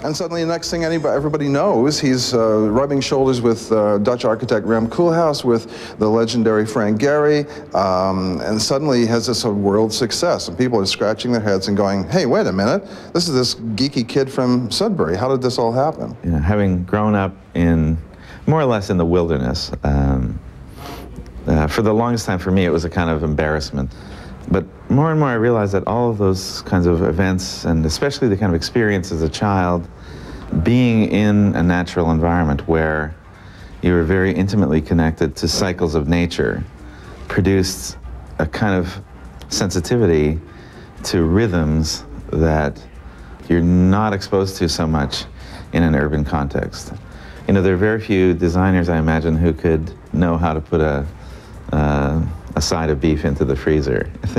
And suddenly, the next thing everybody knows, he's rubbing shoulders with Dutch architect Rem Koolhaas, with the legendary Frank Gehry, and suddenly he has this world success. And people are scratching their heads and going, hey, wait a minute, this is this geeky kid from Sudbury. How did this all happen? You know, having grown up in, more or less in the wilderness, for the longest time for me it was a kind of embarrassment. But more and more I realized that all of those kinds of events, and especially the kind of experience as a child, being in a natural environment where you were very intimately connected to cycles of nature, produced a kind of sensitivity to rhythms that you're not exposed to so much in an urban context. You know, there are very few designers, I imagine, who could know how to put a side of beef into the freezer if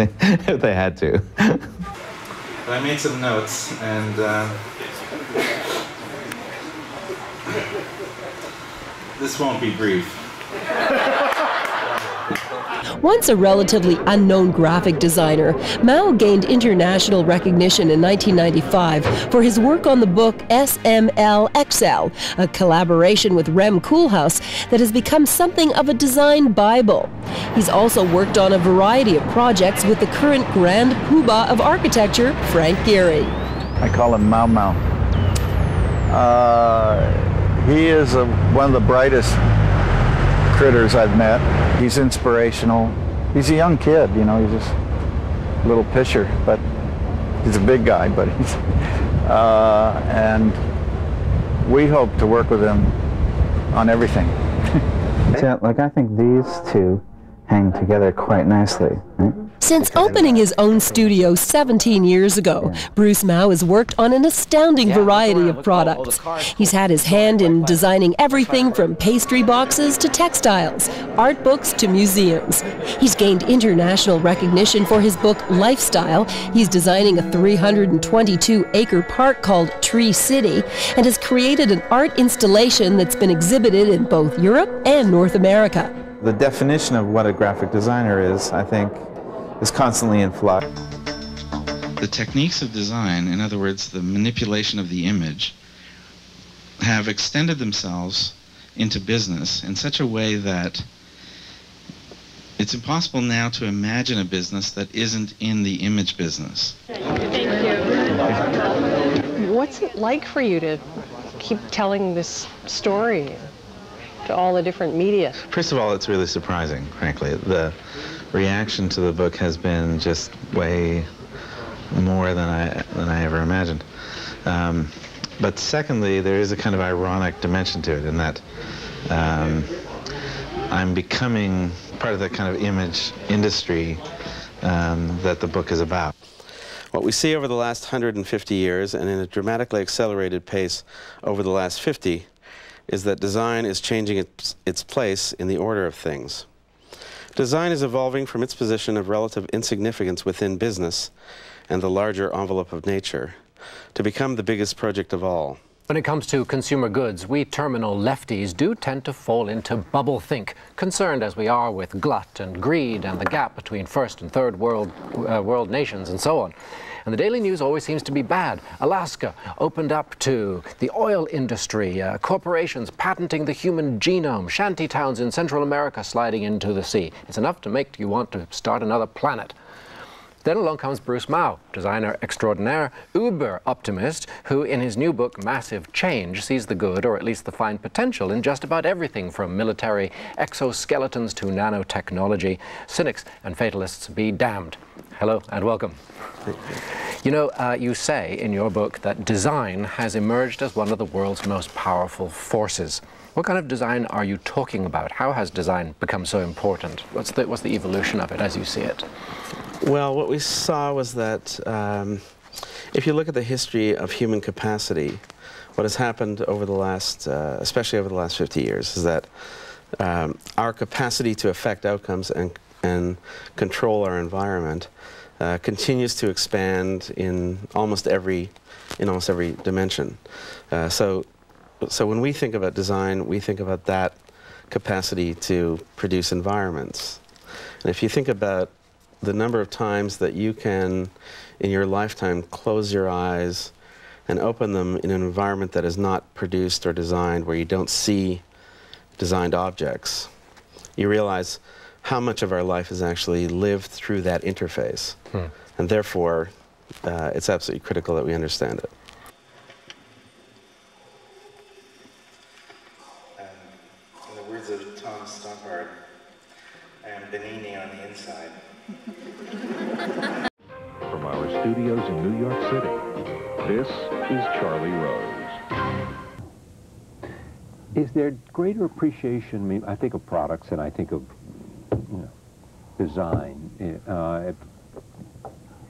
they had to. I made some notes, and this won't be brief. Once a relatively unknown graphic designer, Mao gained international recognition in 1995 for his work on the book SML-XL, a collaboration with Rem Koolhaas that has become something of a design Bible. He's also worked on a variety of projects with the current grand poobah of architecture, Frank Gehry. I call him Mau Mau. He is one of the brightest critters I've met. He's inspirational. He's a young kid, you know, he's just a little pisher, but he's a big guy, but he's, and we hope to work with him on everything. Yeah, like I think these two hang together quite nicely, right? Since opening his own studio 17 years ago, Bruce Mau has worked on an astounding variety of products. He's had his hand in designing everything from pastry boxes to textiles, art books to museums. He's gained international recognition for his book Lifestyle. He's designing a 322-acre park called Tree City and has created an art installation that's been exhibited in both Europe and North America. The definition of what a graphic designer is, I think, is constantly in flux. The techniques of design, in other words, the manipulation of the image, have extended themselves into business in such a way that it's impossible now to imagine a business that isn't in the image business. Thank you. What's it like for you to keep telling this story to all the different media? First of all, it's really surprising, frankly. The reaction to the book has been just way more than I ever imagined. But secondly, there is a kind of ironic dimension to it in that I'm becoming part of the kind of image industry that the book is about. What we see over the last 150 years, and in a dramatically accelerated pace over the last 50, is that design is changing its place in the order of things. Design is evolving from its position of relative insignificance within business and the larger envelope of nature to become the biggest project of all. When it comes to consumer goods, we terminal lefties do tend to fall into bubble-think, concerned as we are with glut and greed and the gap between first and third world nations and so on. And the Daily News always seems to be bad. Alaska opened up to the oil industry, corporations patenting the human genome, shanty towns in Central America sliding into the sea. It's enough to make you want to start another planet. Then along comes Bruce Mau, designer extraordinaire, uber optimist, who in his new book, Massive Change, sees the good, or at least the fine potential, in just about everything from military exoskeletons to nanotechnology. Cynics and fatalists be damned. Hello and welcome. You know, you say in your book that design has emerged as one of the world's most powerful forces. What kind of design are you talking about? How has design become so important? What's the evolution of it as you see it? Well, what we saw was that if you look at the history of human capacity, what has happened over the last, especially over the last 50 years, is that our capacity to affect outcomes and control our environment continues to expand in almost every dimension. So when we think about design, we think about that capacity to produce environments. And if you think about the number of times that you can, in your lifetime, close your eyes and open them in an environment that is not produced or designed, where you don't see designed objects, you realize how much of our life is actually lived through that interface. And therefore, it's absolutely critical that we understand it. In the words of Tom Stoppard, I am Benigni on the inside. From our studios in New York City, this is Charlie Rose. Is there greater appreciation? I mean, I think of products and I think of, design.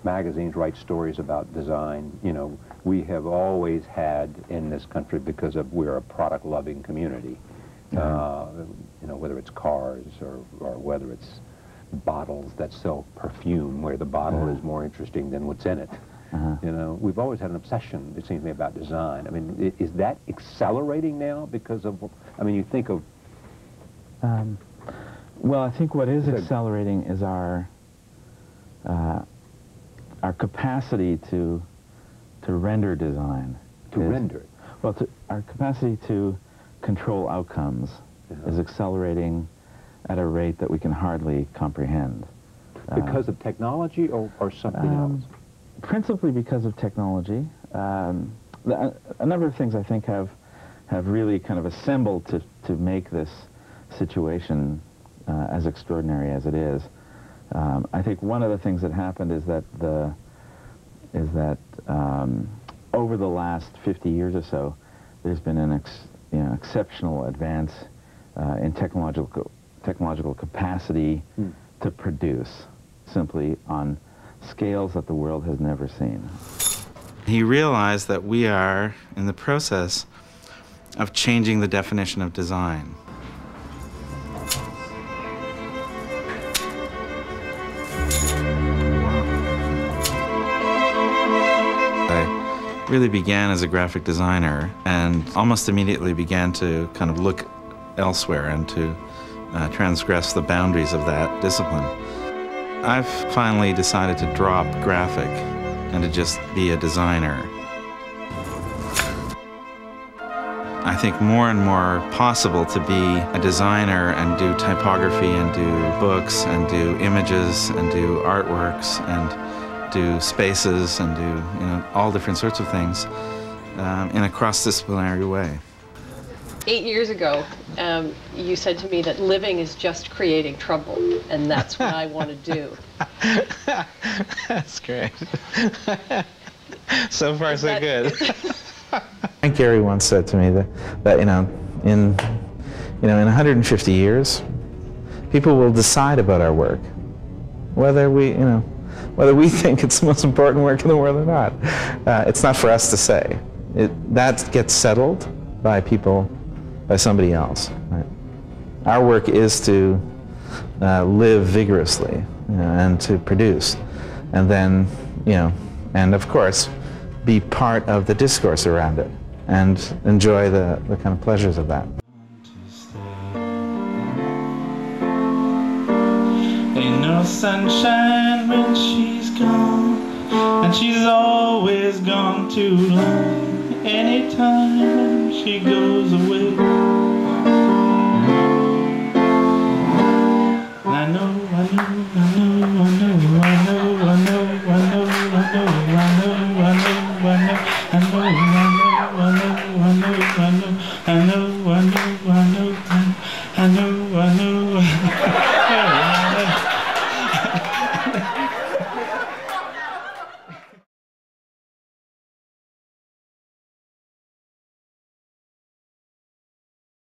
Magazines write stories about design. We have always had in this country, because we're a product-loving community. Whether it's cars or whether it's bottles that sell perfume, where the bottle is more interesting than what's in it. We've always had an obsession, it seems to me, about design. I mean, is that accelerating now because of, you think of... well, I think what is accelerating is our capacity to render design. To render it? Well, our capacity to control outcomes is accelerating at a rate that we can hardly comprehend. Because of technology or something else? Principally because of technology. A number of things I think have really kind of assembled to make this situation as extraordinary as it is. I think one of the things that happened is that over the last 50 years or so, there's been an exceptional advance in technological capacity to produce, simply on scales that the world has never seen. He realized that we are in the process of changing the definition of design. I really began as a graphic designer and almost immediately began to kind of look elsewhere and to transgress the boundaries of that discipline. I've finally decided to drop graphic and to just be a designer. I think more and more possible to be a designer and do typography and do books and do images and do artworks and do spaces and do all different sorts of things in a cross-disciplinary way. 8 years ago, you said to me that living is just creating trouble, and that's what I want to do. That's great. So far, so good. Gary once said to me that in 150 years, people will decide about our work, whether we think it's the most important work in the world or not. It's not for us to say. That gets settled by people. By somebody else. Right? Our work is to live vigorously and to produce, and then, and of course, be part of the discourse around it and enjoy the kind of pleasures of that. Ain't no sunshine when she's gone, and she's always gone too long. Anytime she goes away, I know